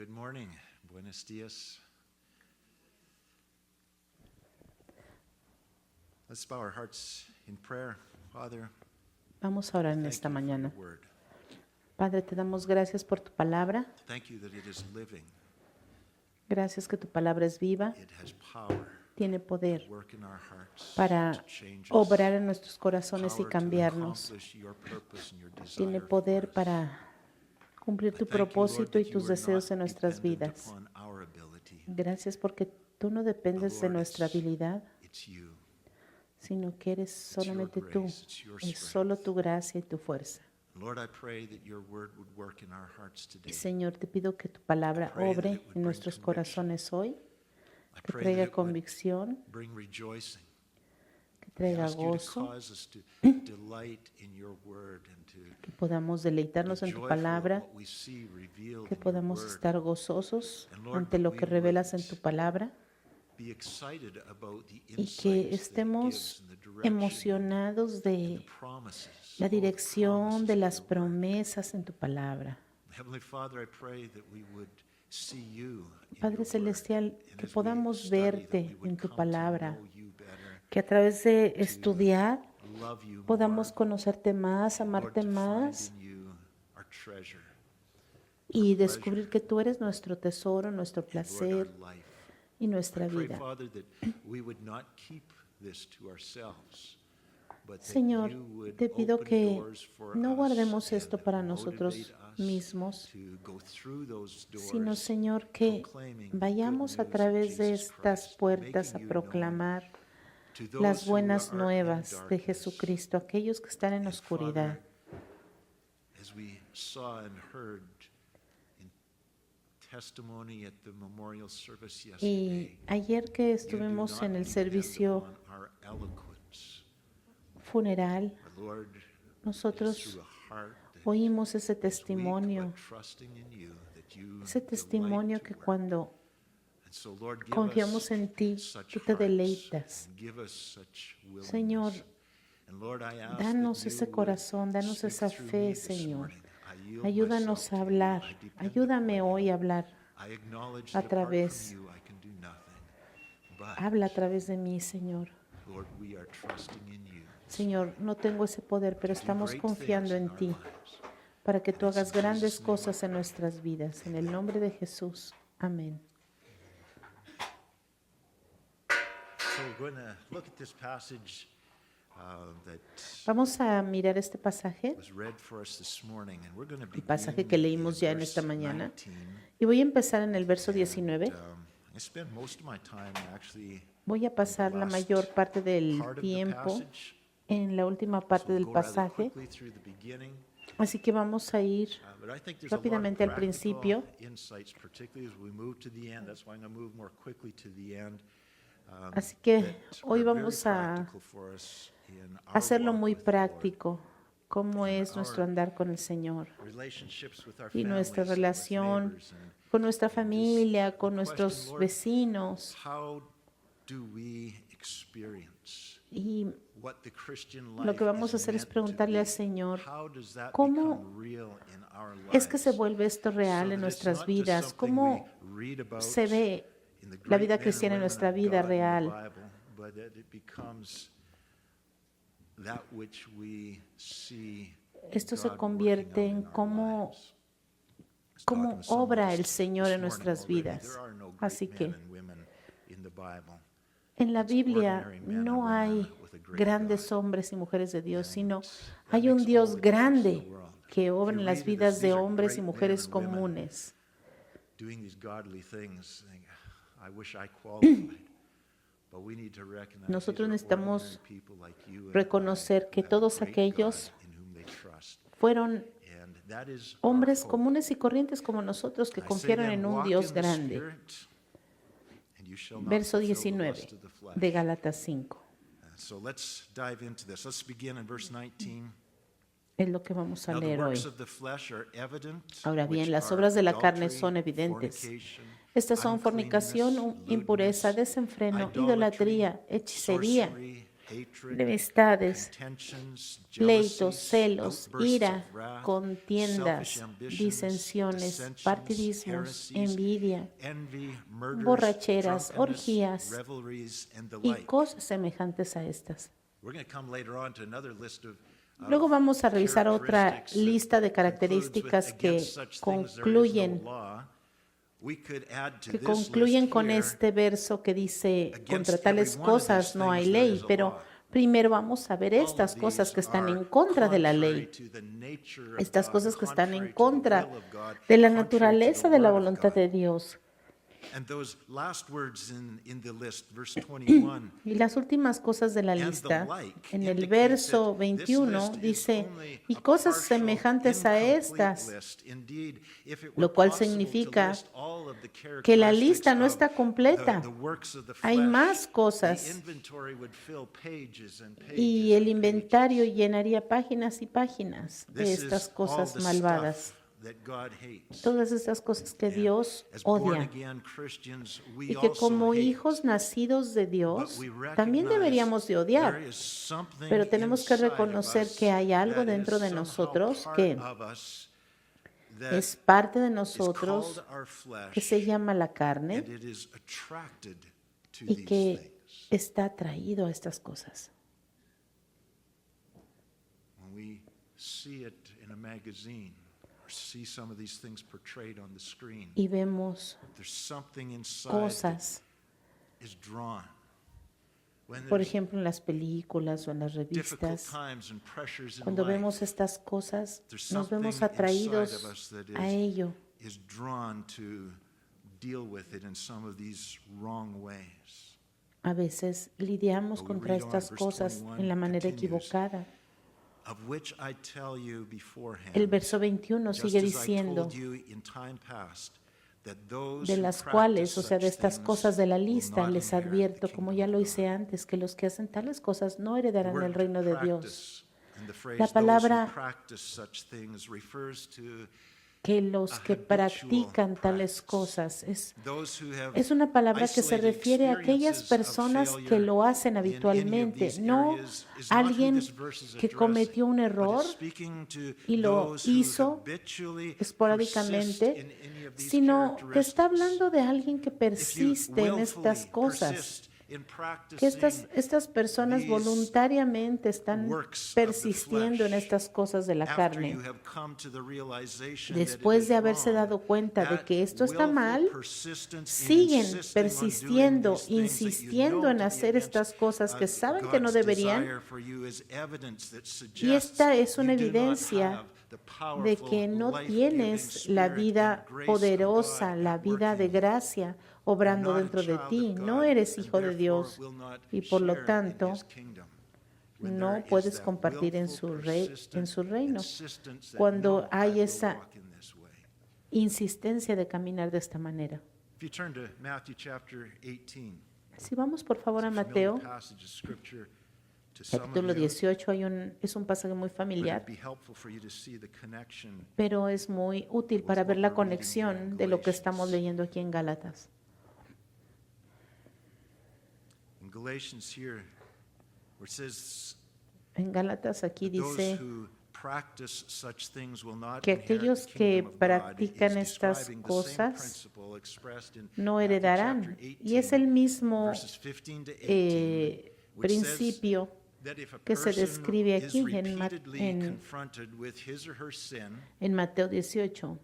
Good morning. Buenos días. Let's bow our hearts in prayer. Father, Vamos a orar en thank esta you for mañana. your word. Padre, te damos gracias por tu palabra. Thank you that it is living. Gracias que tu palabra es viva, It has power tiene poder to work in our hearts, para to change us, obrar en nuestros corazones y power to cambiarnos. accomplish your purpose and your Tiene desire poder for us. para cumplir tu I thank you, Lord, propósito y that tus you are deseos not en nuestras dependent vidas. upon our ability, Gracias porque tú no dependes but de Lord, nuestra habilidad, it's you. sino que eres solamente tú. grace, it's your Es strength. solo tu gracia y tu fuerza. Lord, I pray that your word would work in our hearts Y today. Señor, te pido que tu palabra I pray that obre it would en bring nuestros conviction. corazones hoy, I que pray that traiga it would convicción, bring rejoicing. que I traiga ask you to gozo, cause us to delight in your word and to que podamos be deleitarnos en tu joyful at palabra, what we see revealed que in your podamos word. estar gozosos And Lord, ante that lo we que revelas en would tu palabra be excited about the y que insights that it gives estemos and the direction emocionados and de the promises. la Oh, the dirección promises de of las your word. promesas en tu palabra. Heavenly Father, I pray that we would see you in Padre your Celestial, word. And que as we podamos study, that verte we would en tu come to palabra, know you better, que a través de estudiar love you podamos more, conocerte más, Lord, amarte to find más in you our treasure, y our descubrir pleasure, que tú eres nuestro tesoro, nuestro and Lord, placer our life. y I nuestra pray, vida. Father, that we would not keep this to ourselves, but that Señor, you would te pido open que doors for no us guardemos and esto para nosotros motivate us mismos, to go through those sino, doors, Señor, que proclaiming the good vayamos a news of través de Jesus estas Christ, puertas a making you known proclamar to las those who buenas are in nuevas de darkness. Jesucristo, aquellos que están en And oscuridad. Father, as we saw and heard in testimony at the memorial service Y yesterday, ayer que you do estuvimos not en el depend servicio upon our eloquence, funeral, but Lord, it is nosotros through a heart that oímos ese is weak, testimonio, but trusting in you, that you ese testimonio delight que to work. cuando And so, Lord, give confiamos us en ti, such tú te hearts deleitas. and give us such Señor, willingness. And Lord, I ask danos that you ese would corazón, danos speak esa through fe, me this Señor. morning. I yield Ayúdanos myself a to you. hablar, I depend ayúdame upon hoy you. a hablar. I acknowledge a that apart través- from you I can do nothing. But Habla a través de mí, Señor. Lord, we are trusting in you. Señor, no tengo ese poder, pero to do estamos great confiando things in en our ti lives. para que tú And it's in hagas grandes Jesus' name I cosas en pray. nuestras vidas. En el nombre de Jesús. Amén. So we're going to look at this passage that Vamos a mirar este pasaje, was read for us this morning, and we're going to el pasaje que begin leímos in ya en verse esta mañana. 19. Y voy a empezar en el verso And, 19. I spend most of my time actually Voy a pasar la mayor parte del part of the tiempo passage. en la última parte So we'll del go rather pasaje, quickly through the beginning. así que vamos a ir But I think there's a lot of rápidamente al practical principio. insights, particularly as we move to the end. That's why I'm going to move more quickly to the end. Así que that hoy are very vamos a practical for us in our hacerlo walk muy with the Lord. práctico, cómo And es nuestro our andar con el Señor Relationships with our y nuestra families and with relación neighbors and con nuestra and just familia, the con question, nuestros Lord, vecinos. how do we experience Y what the Christian lo life que vamos a is hacer es meant to preguntarle al be? Señor, How does that ¿cómo become real in our es que se lives? vuelve esto real So en that it's nuestras not just vidas? something ¿Cómo we read about se ve in the la great vida men and cristiana en women nuestra of vida God in the real? Bible, but that it becomes that which we see Esto se God convierte working en out in our cómo lives. I was talking to someone obra this- el Señor this en morning nuestras already. vidas. There are no great Así men que and women in the Bible. en la It's Biblia ordinary men and no women hay with a great grandes God. hombres y mujeres de Dios, And sino that hay un makes all Dios the difference in grande the world. que obra If you en las read it as vidas de these are hombres y great men mujeres and women comunes. doing these godly things, think, I wish I qualified. But we need to recognize Nosotros these are necesitamos ordinary people like you and reconocer I que who have a todos great aquellos God in whom they trust. fueron And that is our hombres hope. comunes y corrientes como nosotros que I say confiaron then, en un walk Dios in the grande. Spirit, and you shall not Verso fulfill the 19 lust of the flesh. de Gálatas 5. So let's dive into this. Let's begin in verse 19. Es lo que vamos a Now the leer hoy. works of the flesh are evident, Ahora bien, which las are obras de la carne adultery, son evidentes. fornication, Estas son fornicación, uncleanness, impureza, lewdness, desenfreno, idolatry, idolatría, hechicería, sorcery, hatred, enemistades, contentions, pleitos, jealousies, celos, outbursts ira, of wrath, contiendas, selfish ambitions, disensiones, dissensions, partidismos, heresies, envidia, envy, murders, borracheras, drunkenness, orgías revelries, and the y like. cosas semejantes a estas. We're going to come later on to another list of Luego vamos a revisar otra characteristics that lista de concludes with, características que "Against such things there is no concluyen law." We could add to que this concluyen list con here, este verso que dice, against contra every tales one of cosas these no hay things there ley, is a pero law. primero vamos a ver All of estas cosas these que están are en contra de la contrary ley, to the nature of estas God, cosas que están en contrary to the contra will of God, de la contrary to naturaleza the de la word of voluntad God. de Dios. And those last words in the list, verse 21, Y las últimas cosas de la and the lista, like, en el indicate verso that this 21 list is dice, only y a cosas partial, semejantes a incomplete estas, list. Indeed, if it were lo cual possible to significa list all of the que la characteristics lista no of está completa. the works of the Hay flesh, más the cosas inventory would fill pages and pages y el and inventario pages. llenaría páginas y páginas de This estas is all cosas the malvadas. stuff that God hates. Todas estas cosas que And Dios as odia. born-again Christians, we Y que also como hate. hijos nacidos de But Dios, we también recognize deberíamos de odiar. there is something Pero tenemos que inside of reconocer us que hay algo that dentro is de somehow nosotros part que of us that es parte de is nosotros, called our flesh, que se llama la carne and it is attracted to y these que things. está atraído a estas cosas. When we see it in a magazine or see some of these things portrayed on the screen, Y vemos there's something inside cosas, that is drawn. When por there's ejemplo, en las películas o en las difficult revistas, times and pressures in cuando life, vemos estas cosas, there's nos vemos something atraídos inside of us that a ello. is drawn to deal with it in some of these wrong ways. A veces lidiamos But we contra read on, estas verse cosas 21 en la manera continues, equivocada. Of which I tell you beforehand, El verso 21 just sigue as I diciendo, told you in time past, that those de who las practice cuales, o sea, de such estas things cosas de la will lista, not les inherit the advierto, como kingdom ya of lo God. hice antes, que los que hacen tales cosas no The heredarán el word reino de Dios. practice and the phrase, La those who palabra practice such things refers to Que los a que habitual practican tales practice. cosas Those who have es una palabra que se isolated refiere a aquellas experiences of personas que failure lo hacen in any of habitualmente, these no areas is not who alguien this verse is que addressing, cometió un but error it's speaking to y lo those who hizo habitually esporádicamente, persist in any of these sino que está characteristics. hablando de alguien que If you persiste en estas willfully cosas, persist in que estas practicing personas these voluntariamente están works of the persistiendo en flesh, estas cosas de la after carne. you have come to the realization that it Después is de haberse wrong, dado cuenta de that que esto está willful mal, persistence in siguen insisting on persistiendo, doing these things that you insistiendo know en to be hacer against, estas cosas que saben que no God's deberían. desire for you is evidence that Y suggests esta es una you do not evidencia have the de powerful, que no life-giving tienes la spirit vida and grace of poderosa, God la at vida work de in you. gracia obrando You're not a dentro de child ti. of No God, eres and hijo de therefore Dios will not y por lo share in tanto His kingdom. When no there is puedes that compartir en willful, en persistent su reino. insistence that, Cuando "No, I hay will esa walk in this way." insistencia de caminar de esta manera. If you turn to Matthew chapter 18, Si vamos por favor a it's a familiar Mateo, passage of scripture to some of capítulo you, 18, es un pasaje muy but familiar, it'd be helpful for you to see the connection. pero es muy útil para ver la conexión de lo que estamos Galatians. leyendo aquí en Gálatas. In Galatians here, where it says, En Gálatas aquí "Those dice who practice such things will not que inherit aquellos the que kingdom of God," practican is estas describing the same cosas principle expressed in no Matthew heredarán. chapter 18, Y es el mismo verses 15 to 18, which says principio that if a que se person describe is aquí repeatedly en confronted with his or her sin, en Mateo 18.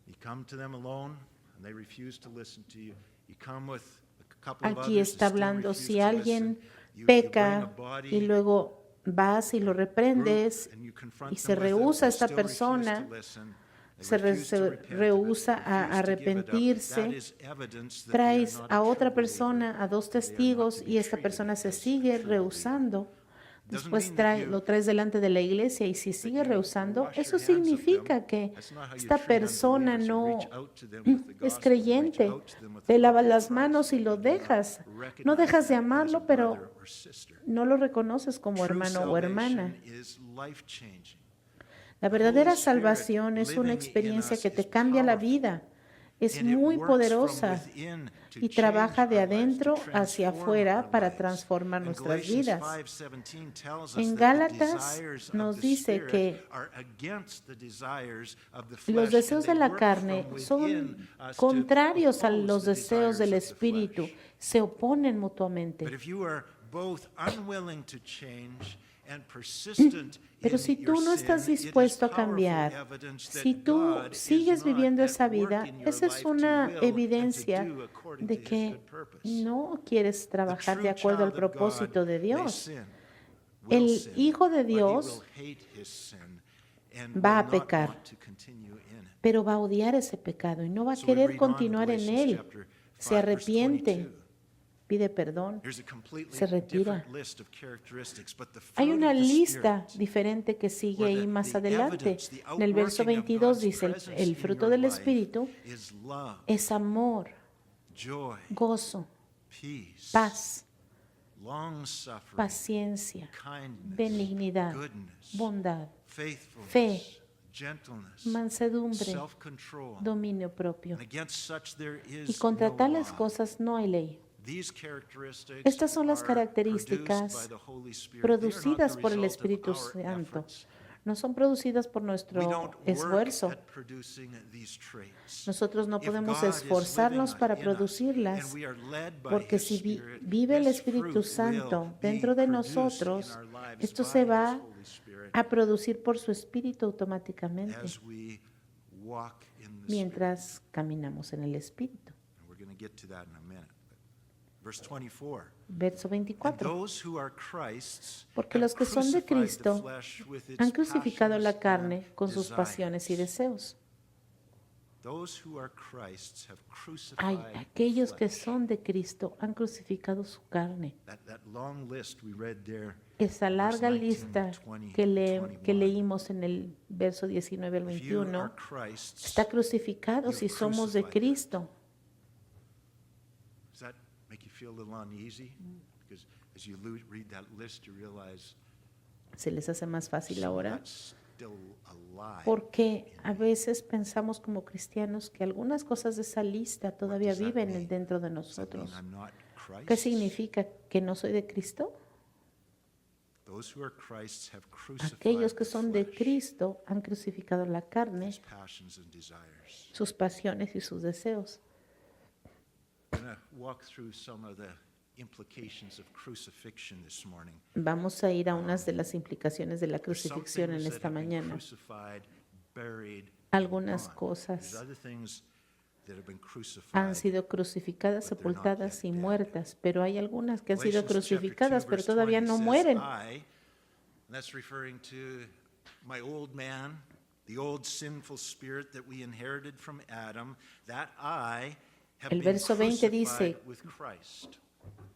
you come to them alone and they refuse to listen to you. You come with a couple of Aquí others está and still hablando, refuse si to alguien listen. You peca bring a body y luego vas y lo reprendes group and you confront y them se with it, rehúsa they esta still refuse to persona, listen. They se refuse to repent of it, rehúsa they a refuse to give it up. arrepentirse, That is evidence that they are traes not a a otra true persona, believer. a dos They are not testigos to be y esta treated persona se as a sigue true rehusando. Doesn't Después mean that you- lo traes delante de la iglesia y si sigue you rehusando, wash eso your hands of them. significa que That's not how you esta treat persona unbelievers. You no reach out to them with the es gospel, creyente. reach out to them with Te the lavas love of las Christ, manos y lo but do not dejas. No recognize dejas de them as a amarlo, pero brother or sister. no lo reconoces como True hermano o hermana. salvation is life-changing. La verdadera Holy Spirit salvación es una living in experiencia us que te is cambia la powerful. vida. es and it muy works poderosa from within to y change trabaja de our lives, adentro to hacia transform afuera our para lives. transformar And nuestras Galatians vidas. 5:17 tells us En that the Gálatas desires of nos the dice Spirit que are against the desires of the los flesh, deseos and de they la work carne from within son us to contrarios a oppose los the deseos del desires of the Espíritu, flesh. se oponen But mutuamente. if you are both unwilling to change and persistent Pero in si your tú no sin, estás it is dispuesto a powerful cambiar, evidence that si tú God is sigues not viviendo at esa work vida, in your esa es life to una will and to evidencia do according de to His que good purpose. no quieres The trabajar de true acuerdo al child of God propósito de may Dios. sin, will El sin, Hijo de but he will Dios hate his sin and va will a not pecar, want to continue in it. pero va a odiar ese pecado y no va a So we querer read on in continuar en Galatians él. chapter Se 5, verse arrepiente, 22. pide perdón, There's a completely se retira. different list of characteristics, but the Hay fruit una of the lista Spirit, diferente que sigue or ahí más the adelante. evidence, the En el verso outworking of 22 God's dice, presence el in fruto your del life Espíritu is love, es amor, joy, gozo, peace, paz, long-suffering, paciencia, kindness, benignidad, goodness, bondad, faithfulness, fe, gentleness, mansedumbre, self-control. dominio propio. And against such there Y is contra no tales law. cosas no hay ley. These characteristics Estas son las are características produced by the Holy Spirit. They are not the producidas por el result of Espíritu our Santo. efforts. No son producidas por We nuestro don't work esfuerzo. at producing these traits. Nosotros no If podemos God is esforzarnos living para in us producirlas, and we are led by porque His si Spirit, vive el this Espíritu fruit Santo will dentro be de produced nosotros, in our lives esto by se His va Holy Spirit a producir por su Espíritu automáticamente as we walk in the Spirit. mientras caminamos en el Espíritu. And we're going to get to that in a minute. Verse 24. Verso And 24. those who are Christ's Porque have los que son de crucified the Cristo flesh with its han crucificado la passions carne and con sus pasiones y desires. deseos. Those who are Christ's have Hay crucified aquellos the que flesh. son de Cristo han crucificado su carne. That long list we read there, Esa larga 19, lista 20, que 21. leímos en el verso 19 al if you 21 are Christ's, está crucificado si you've somos de crucified. Cristo. does that make you feel a little uneasy? Because as you read that list, you realize ¿Se les hace más fácil some of ahora? that's still alive. Porque a veces pensamos como cristianos que algunas cosas de esa lista todavía does that viven mean? dentro de Does that mean nosotros. I'm not ¿Qué Christ's? significa que no soy de Cristo? Those who are Christ's have crucified Aquellos que the son de flesh, Cristo han crucificado la carne, its passions and desires. sus pasiones y sus deseos. I'm going to walk through some of the implications of crucifixion this morning. Vamos a ir a unas de las implicaciones de la There's some crucifixión en things that esta have been mañana. crucified, buried, Algunas gone. cosas There's other things that have been crucified. han sido crucificadas, but they're not sepultadas yet y dead. muertas, pero hay algunas que han sido Galatians chapter 2, crucificadas, pero verse todavía 20 no says, mueren. I, and that's referring to my old man, the old sinful spirit that we inherited from Adam, that I have El been verso 20 dice, crucified with Christ.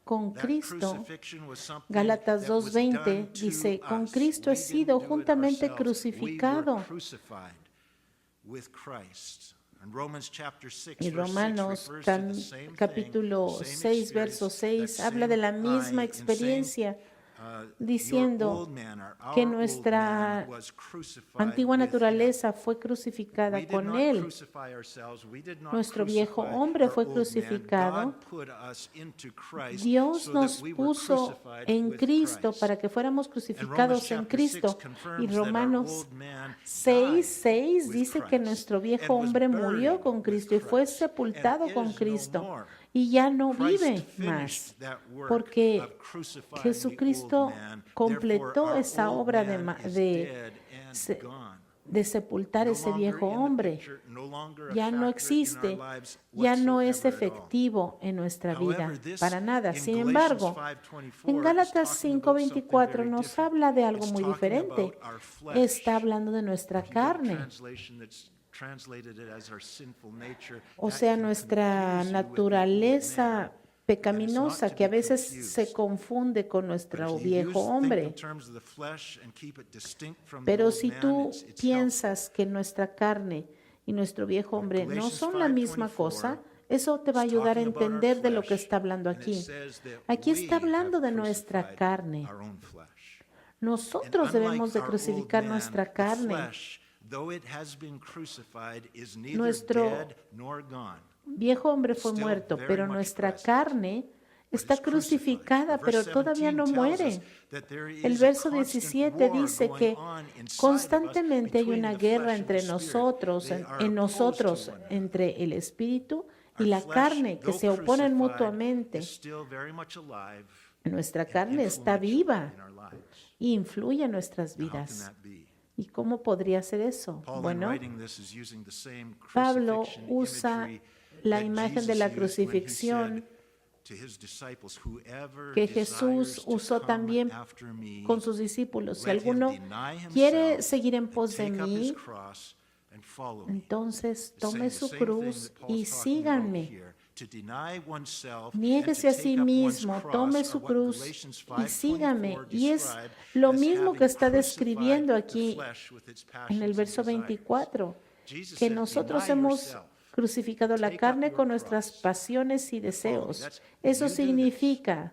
Con That Cristo, crucifixion was something Gálatas that was 2:20 done to dice, con us. Cristo We he sido didn't do it juntamente ourselves. crucificado. We were crucified with Christ. And Romans chapter 6, Y verse 6 Romanos refers to the same thing, capítulo same 6, verso experience, 6, that habla de la same misma I, and experiencia, your diciendo old man, or que our old nuestra man was crucified antigua with him. naturaleza fue We crucificada did con not Él. crucify ourselves. We did not Nuestro viejo crucify hombre our fue old man. crucificado. God put us into Christ Dios so nos that we were puso crucified en with Cristo Christ. para que fuéramos And Romans crucificados en chapter 6 Cristo. confirms Y that our Romanos old man 6:6 died dice with que Christ nuestro viejo and was hombre buried murió con with Cristo y fue Christ sepultado and con is no Cristo more. y ya no Christ vive finished más, that work porque of crucifying the Jesucristo old man. completó Therefore, our esa old obra man is de dead and se- gone. de sepultar No ese longer viejo in the hombre. picture, no longer a Ya no factor in our existe, lives ya no es whatsoever at all. efectivo en nuestra vida, However, this para nada. in Sin Galatians embargo, 5:24 en is Gálatas talking about something 5:24 very nos different. habla de algo It's muy talking diferente. about our flesh. Está hablando de nuestra If you get a carne, translation that's translated it as our sinful nature, o that sea, can nuestra confuse you with the old naturaleza man. pecaminosa que a veces se confused. confunde con But nuestro if you viejo think in hombre. terms of the flesh and keep it distinct from the Pero old si man, tú it's helpful. piensas que nuestra carne y nuestro viejo hombre no son la misma cosa, eso te va a It's ayudar a talking about our entender de lo que flesh, está hablando and it aquí. says that Aquí we está hablando have de nuestra crucified carne. our own flesh. Nosotros And debemos unlike de our crucificar old man, nuestra the carne. flesh though it has been crucified, is neither Nuestro dead nor gone. viejo hombre fue Still muerto, very pero much nuestra present, carne but está is crucified. crucificada, Verse pero todavía 17 no tells muere. us that there El is a verso constant 17 war dice going que on inside of us constantemente hay between una the guerra flesh and entre the spirit. nosotros, They are en opposed to nosotros, one another. entre el espíritu y Our la flesh, carne, que though se oponen crucified, mutuamente. is still very much alive Nuestra and carne está influential viva in our lives. y influye en nuestras Now, how can vidas. that be? ¿Y cómo podría ser eso? Paul, in Bueno, writing this, is using the same Pablo crucifixion usa imagery la that imagen de Jesus la used when he crucifixión said to his disciples, "Whoever que desires Jesús to usó come también after me, con sus discípulos. Si let him alguno deny quiere himself seguir en and pos de take up his mí, cross and follow me." entonces It's tome saying the su same thing cruz that Paul's y talking about síganme. here. To deny oneself and Niéguese a to sí take up one's mismo, cross tome are su what cruz Galatians y sígame. 5:24 Y es describe lo as mismo having que está crucified describiendo the aquí flesh with its en passions el and verso desires. 24, Jesus que said, nosotros "Deny hemos yourself, crucificado la take up carne your con nuestras cross, pasiones y and follow me." deseos. That's- Eso you do this. significa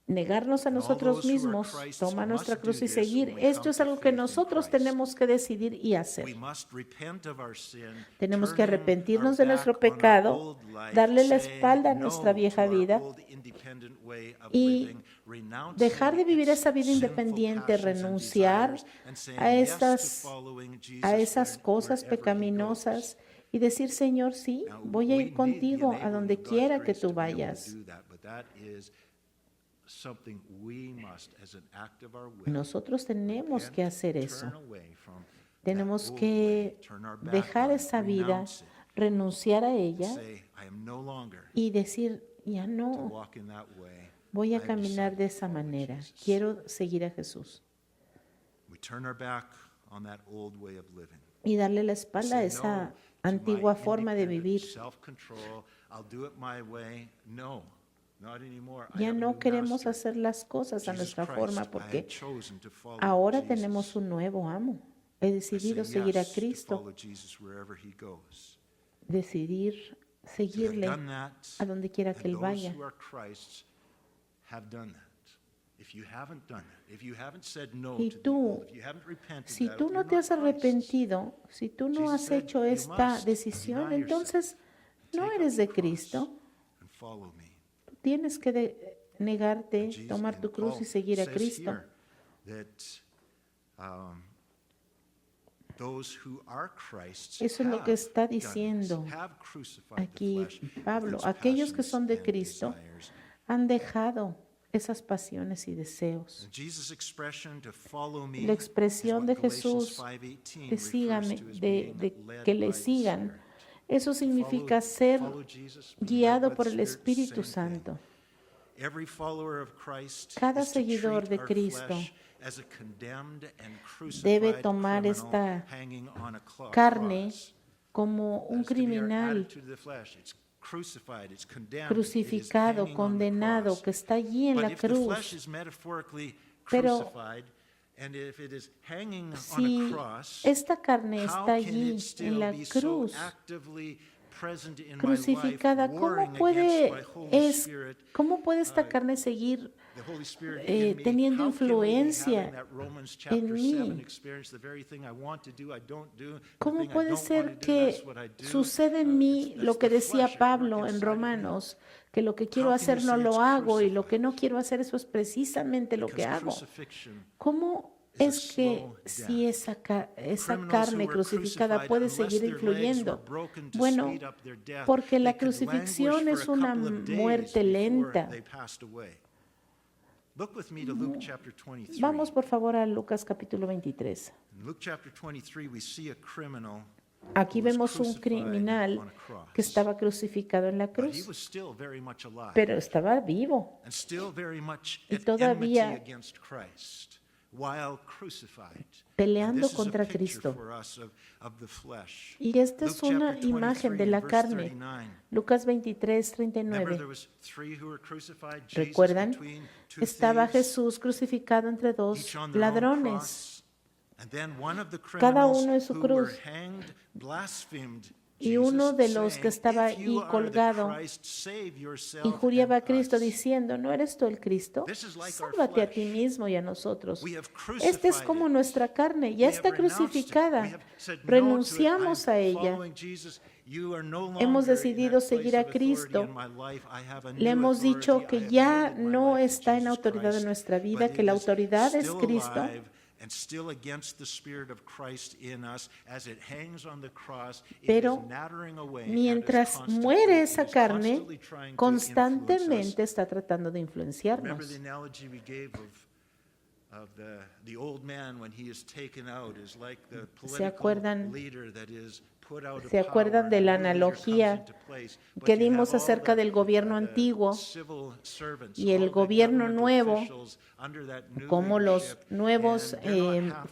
negarnos a And all nosotros those who are mismos, Christ's tomar nuestra must cruz do y this seguir. when we Esto come es to algo que faith in nosotros Christ. tenemos que decidir y hacer. We must repent of our sin, Tenemos que turning arrepentirnos our de nuestro back on our pecado, old life, darle la saying espalda a no nuestra to vieja our vida old independent way of y living, renouncing dejar de vivir its esa vida sinful independiente, passions and renunciar desires, and saying a yes to estas following Jesus a esas cosas wherever he pecaminosas goes. y decir, Señor, sí, Now, voy a we ir need the contigo a enabling donde of God's quiera que grace tú to be able to vayas. do that, but that is something we must, as an act of our will, Nosotros tenemos que hacer eso. turn away from that Tenemos old que way, turn our back dejar on it, esa vida, renounce it, renunciar a ella say, "I am no longer y decir, ya to no, walk in that way. voy I a have caminar decided de to esa follow manera. Jesus." Quiero seguir a Jesús. We turn our back on that old way of living. Y darle la espalda a Say esa no to antigua my forma de independent vivir. self-control. I'll do it my way. No, not anymore. I Ya have a no new queremos master, hacer las cosas a Jesus nuestra Christ. forma I porque have chosen to follow ahora Jesus. tenemos un nuevo amo. He I decidido say seguir a yes to Cristo, follow Jesus wherever he goes. decidir So I've seguirle done that, a donde quiera and que Él those vaya. who are Christ's have done that. If you haven't done that, if you haven't said no Y to the tú, old, if you haven't repented Si that, tú you're no te not has Christ's. arrepentido, si tú no Jesus has said, hecho "You esta must decisión, deny entonces no Take up eres your de cross Cristo. and follow me." Tú tienes que negarte, And Jesus- tomar and tu cruz Paul y seguir a says Cristo. here that, those who are Christ's Eso es lo que have está done this, diciendo have crucified the aquí flesh with Pablo. its Aquellos que passions son de and Cristo desires. han dejado esas pasiones y deseos. And Jesus' expression to follow me La expresión is de what Galatians Jesús 5:18 de síganme, refers to as de being led que by le the sigan, Spirit. eso significa ser Follow Jesus, be led guiado by por the el Spirit, Espíritu same thing. Santo. Every follower of Christ Cada is to seguidor treat de our Cristo flesh as a condemned and debe crucified tomar criminal esta hanging on a carne cross. como un That is to be our criminal attitude to the flesh. It's crucified, it's condemned, crucificado, it is hanging on the condenado, cross. que está allí en But la if the flesh cruz. is metaphorically Pero crucified, and if it is hanging on Si a cross, esta carne how está can allí it still en la be so cruz, actively present in my crucificada, life, ¿cómo warring puede, against my Holy Spirit? cómo puede esta carne seguir The Holy Spirit eh, in me? teniendo How can we, influencia having that Romans chapter en 7 mí? experience, the very thing I want to do, I don't do, the ¿Cómo thing I puede don't ser want to do, que that's what I do? sucede en mí That's lo que the decía flesh at Pablo work en inside of me. Romanos, que lo que quiero How can hacer you no say lo it's hago y lo que crucified? no quiero hacer eso es precisamente lo Because que hago? crucifixion ¿Cómo is a es que slow si death. esa Criminals who carne were crucificada crucified, puede unless seguir their legs influyendo? were broken to Bueno, speed up their death, porque la they could crucifixión languish es for a una couple of days muerte before lenta. they passed away. Look with me to Luke chapter 23. Vamos por favor a Lucas capítulo 23. In Luke chapter 23, we see a criminal Aquí who was vemos un crucified criminal on a cross. que estaba crucificado en la But he cruz, was still very much alive pero estaba vivo and still very much y at todavía enmity against Christ while crucified. peleando And this is a contra picture Cristo. for us of the flesh. Y esta Luke es una chapter imagen 23 de la and verse carne. 39. Lucas 23, Remember, 39. there was three who were crucified, Jesus ¿Recuerdan? between two Estaba thieves, Jesús crucificado entre dos each on their own ladrones. cross. And then one of the Cada criminals uno en su who were cruz. hanged blasphemed Y uno de los que estaba ahí colgado injuriaba a Cristo diciendo, ¿no eres tú el Cristo? Sálvate a ti mismo y a nosotros. Esta es como nuestra carne, ya está crucificada. Renunciamos a ella. Hemos decidido seguir a Cristo. Le hemos dicho que ya no está en autoridad de nuestra vida, que la autoridad es Cristo. Pero mientras muere esa carne, constantemente está tratando de influenciarnos. ¿Se acuerdan de la analogía que dimos acerca del gobierno antiguo y el gobierno nuevo? Como los nuevos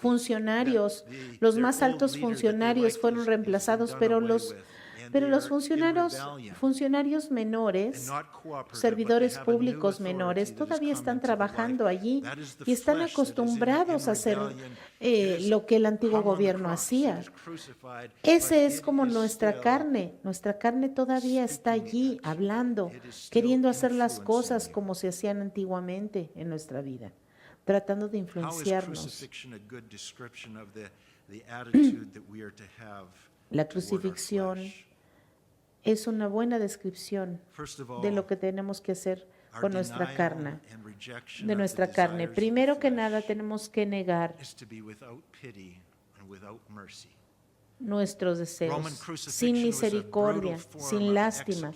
funcionarios, los más altos funcionarios fueron reemplazados, pero los funcionarios menores, servidores públicos menores, todavía están trabajando allí y están acostumbrados a hacer lo que el antiguo gobierno hacía. Ese es como nuestra carne. Nuestra carne todavía está allí hablando, queriendo hacer las cosas como se hacían antiguamente en nuestra vida, tratando de influenciarnos. La crucifixión es una buena descripción de lo que tenemos que hacer con nuestra carne, de nuestra carne. Primero que nada, tenemos que negar nuestros deseos, sin misericordia, sin lástima.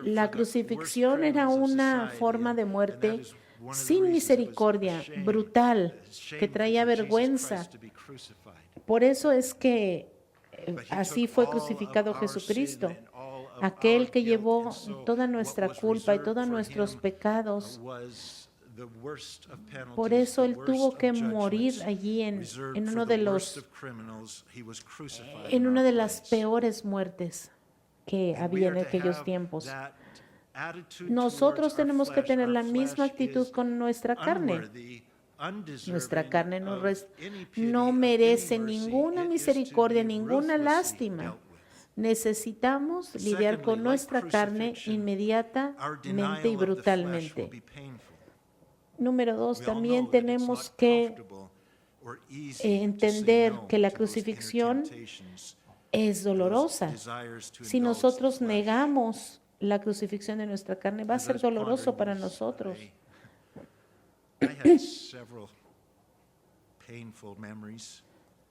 La crucifixión era una forma de muerte sin misericordia, brutal, que traía vergüenza. Por eso es que así fue crucificado Jesucristo, aquel que llevó toda nuestra culpa y todos nuestros pecados. Por eso Él tuvo que morir allí en una de las peores muertes que había en aquellos tiempos. Nosotros tenemos que tener la misma actitud con nuestra carne. Nuestra carne no merece ninguna misericordia, ninguna lástima. Necesitamos lidiar con nuestra carne inmediatamente y brutalmente. Número 2, también tenemos que entender que la crucifixión es dolorosa. Si nosotros negamos la crucifixión de nuestra carne, va a ser doloroso para nosotros.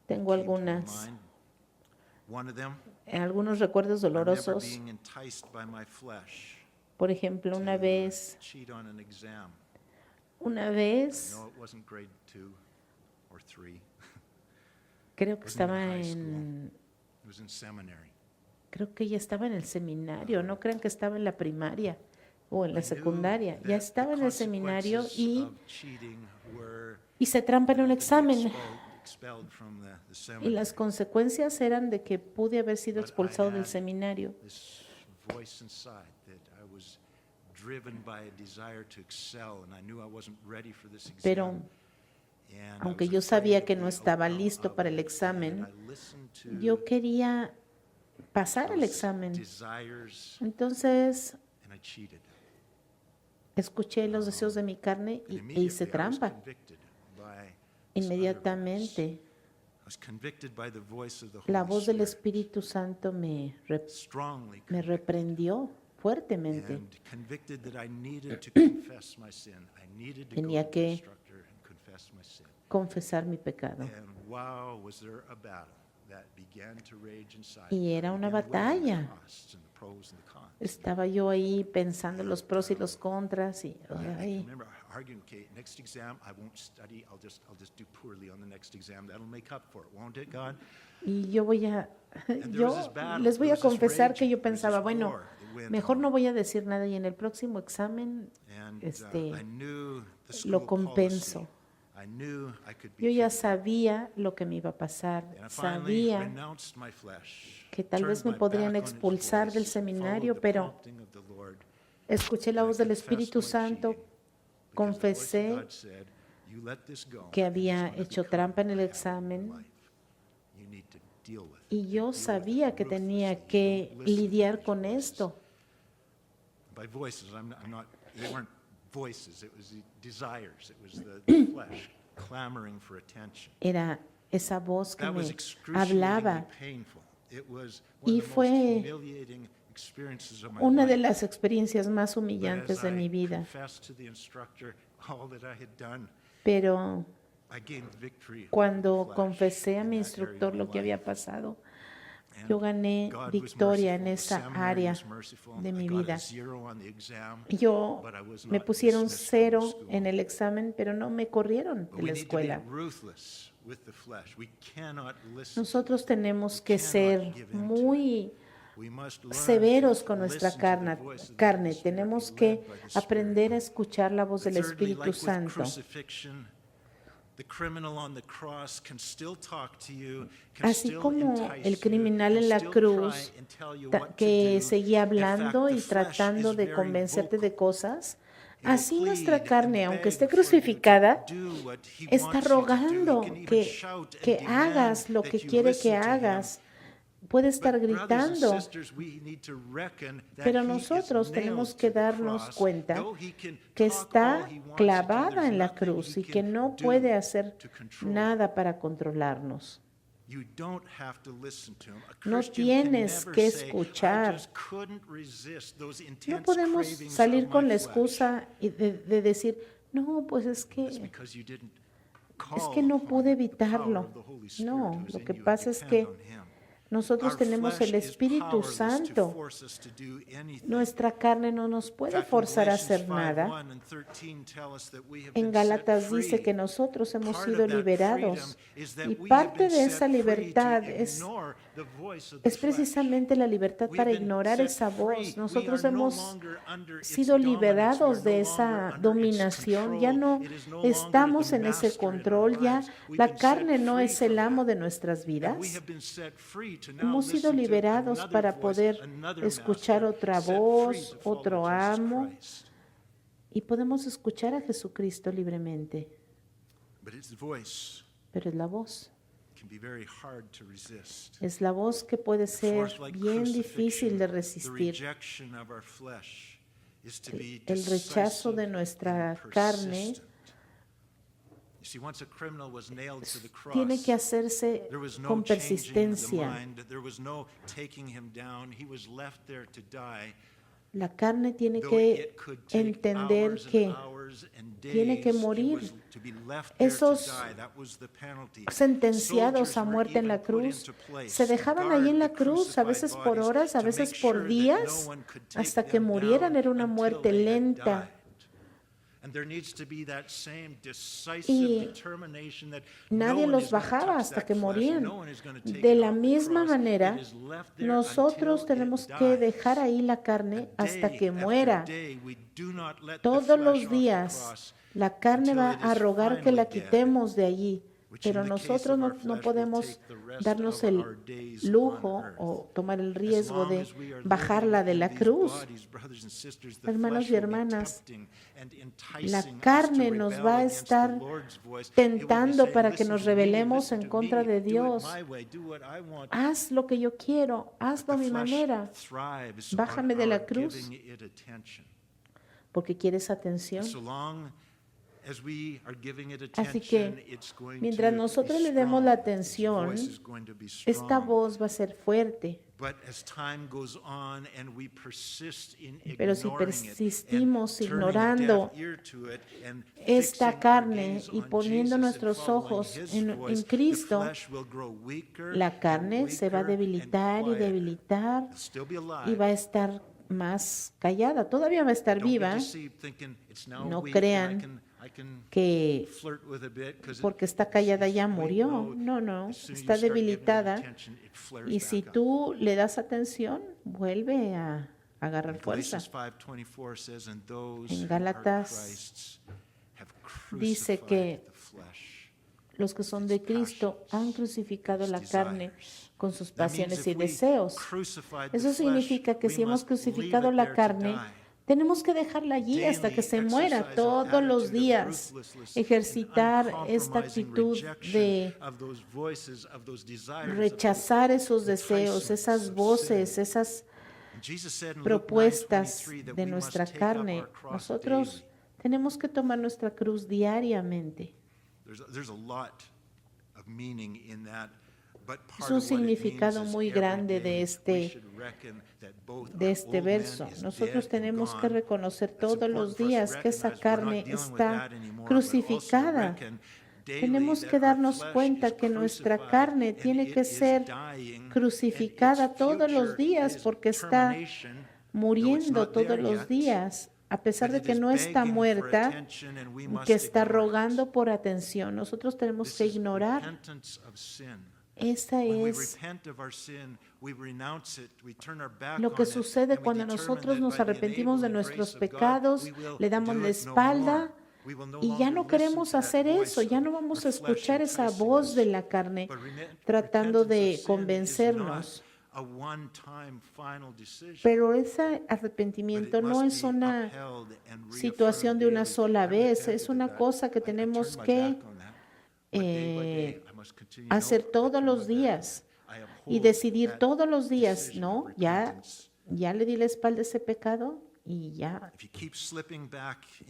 Tengo algunos recuerdos dolorosos. Por ejemplo, una vez creo que ya estaba en el seminario, no crean que estaba en la primaria o en la secundaria, ya estaba en el seminario y hice trampa en un examen. Y las consecuencias eran de que pude haber sido expulsado del seminario. Pero aunque yo sabía que no estaba listo para el examen, yo quería pasar el examen. Entonces, escuché los deseos de mi carne e hice trampa. Inmediatamente, la voz del Espíritu Santo me reprendió fuertemente. Tenía que confesar mi pecado. Y era una batalla. Estaba yo ahí pensando los pros y los contras y y yo les voy a confesar que yo pensaba, bueno, mejor no voy a decir nada y en el próximo examen lo compenso. Yo ya sabía lo que me iba a pasar, sabía que tal vez me podrían expulsar del seminario, pero escuché la voz del Espíritu Santo, confesé que había hecho trampa en el examen Y yo sabía que tenía que lidiar con esto. By voices, they weren't voices, it was the desires, it was the flesh clamoring for attention. Era esa voz que That was me excruciatingly hablaba. painful. It was Y one of the most fue humiliating experiences of my una de life. las experiencias más But humillantes as de I mi vida. confessed to the instructor all that I had done, Pero I gained victory over cuando the flesh confesé a in mi that area instructor of lo my que había life. pasado, And yo gané God was victoria en merciful. The esa seminary área was merciful. de I mi got a vida. 0 on the exam, Yo but I was me not pusieron dismissed from the 0 school. en el examen, pero no me corrieron But de we la need to be escuela. ruthless with the flesh. We cannot listen. Nosotros tenemos We que cannot ser give in to muy We must learn severos to con nuestra listen to the carne. voice of the Holy Spirit, Tenemos be que led by the Spirit. aprender a escuchar la voz del Thirdly, Espíritu like with Santo. crucifixion, the criminal on the cross can still talk to you, can Así still como entice el you, criminal can en la still cruz try and tell you ta- what to que do. seguía In fact, hablando the y flesh tratando is de very convencerte de vocal. cosas, It will así nuestra plead carne, and aunque beg esté for you to crucificada, do what he está wants you to do. He rogando can even que, shout and que demand hagas lo that que you quiere listen que to him. hagas. Puede estar But brothers and gritando, sisters, we need to reckon that pero he is nosotros tenemos nailed que to the darnos cross, cuenta though he can que talk all está he wants to do, clavada there's en la nothing cruz he y que can no do puede hacer to control you. nada para controlarnos. You don't have to listen to him. A No Christian tienes can never que say, escuchar. I just couldn't resist those No intense podemos cravings salir of con my la flesh. excusa de decir, no, pues It's because you didn't es call que no upon pude the power evitarlo. of the Holy Spirit No, who's lo in que you and pasa es depend que on him. nosotros Our tenemos el flesh is Espíritu powerless to Santo. force us to do anything. Nuestra carne no nos In puede fact, forzar a Galatians hacer nada. 5:1 and 13 tell us that we have En been Gálatas set dice free. que nosotros hemos Part sido of that liberados freedom is that y we have parte been de set esa free to libertad es ignore the voice of the flesh. precisamente la libertad We para have been ignorar set esa free. voz. We Nosotros are no hemos longer under its sido dominance. We liberados are de no esa longer under its dominación, ya control. no It is no longer estamos the en ese master in our control, ya lives. We've la been set carne no free es el from amo that. de nuestras And we vidas. have been set free to now Hemos sido listen to liberados another para voice, poder another escuchar master, otra set free voz, to follow otro Jesus amo, Christ. y podemos escuchar a Jesucristo libremente. But its voice Pero es la voz. can be very hard to resist. Es la voz que puede ser Fourth, like bien difícil de crucifixion, the resistir. rejection of our flesh is to be El rechazo de decisive nuestra and carne persistent. You see, once a criminal was nailed to the tiene cross, que hacerse there was no con changing the persistencia. mind, there was no taking him down, he was left there to die. La carne tiene Though que it could take entender hours and que hours and tiene que days, he morir. was to be left there to Esos die. That was the penalty. sentenciados a Soldiers were muerte en la even put cruz into place se to dejaban guard ahí en the la cruz, a veces crucified por bodies, horas, a to veces make por sure that días, no one could take hasta que them murieran. down Era una until muerte they had lenta. died. And there needs to be that same decisive Y determination that nadie no one los is gonna bajaba touch hasta that que flesh, morían. no one is gonna take De it la off the misma cross. manera, It is left there nosotros until tenemos it que dies. dejar ahí la carne hasta Day que after muera. day, we do not let the Todos flesh los off the días cross la carne until va it a is rogar que la finally dead, quitemos de allí, which in pero the case nosotros of our no flesh will podemos take the rest darnos of el our days on lujo earth. o tomar el As riesgo long de as we are bajarla living de in la these cruz. bodies, brothers and sisters, the Hermanos flesh y will be hermanas, tempting and la enticing us to carne nos rebel va a against the estar Lord's voice. It will be tentando saying, para que "Listen nos to me, rebelemos listen en to contra me, de do it Dios. my way, do what I want." Haz lo que yo quiero, But hazlo a the mi flesh manera, thrives bájame on de la our cruz. giving it attention. porque quieres atención. And so long as we are giving it Así attention, que it's going mientras to nosotros be le demos la strong. Its atención, voice is going to be esta strong. voz va a ser fuerte. But as time goes on and we persist in Pero si ignoring it persistimos and turning a ignorando deaf ear to it and esta fixing our carne gaze y on poniendo Jesus and nuestros following ojos his en voice, Cristo, the flesh will grow weaker la and carne se va a weaker and debilitar y quieter. debilitar It'll still be y alive. va a estar más callada. Todavía va a estar Don't be viva. deceived thinking it's now No weak and crean I can que flirt with a bit 'cause porque está callada ya we murió. know No, no, as soon as you está start giving it debilitada. attention, it flares Y si back up. tú le das atención, vuelve a agarrar fuerza. Galatians 5:24 says, "And those En who are Gálatas Christ's have dice crucified que the flesh." Los que son de Cristo han crucificado la carne con sus That means pasiones if y we deseos. crucified the Eso flesh, significa que we si hemos must leave crucificado it la there to carne, die. Tenemos que dejarla allí hasta que se muera todos los días. Ejercitar esta actitud de rechazar esos deseos, esas voces, esas propuestas de nuestra carne. Nosotros tenemos que tomar nuestra cruz diariamente. Es un significado muy grande de este verso. Nosotros tenemos que reconocer todos los días que esa carne está crucificada. Tenemos que darnos cuenta que nuestra carne tiene que ser crucificada todos los días porque está muriendo todos los días, a pesar de que no está muerta, que está rogando por atención. Nosotros tenemos que ignorar. Esa es lo que sucede cuando nosotros nos arrepentimos de nuestros pecados, le damos la espalda y ya no queremos hacer eso, ya no vamos a escuchar esa voz de la carne tratando de convencernos. Pero ese arrepentimiento no es una situación de una sola vez, es una cosa que tenemos que hacer todos los días y decidir todos los días, ¿no? Ya le di la espalda a ese pecado y ya.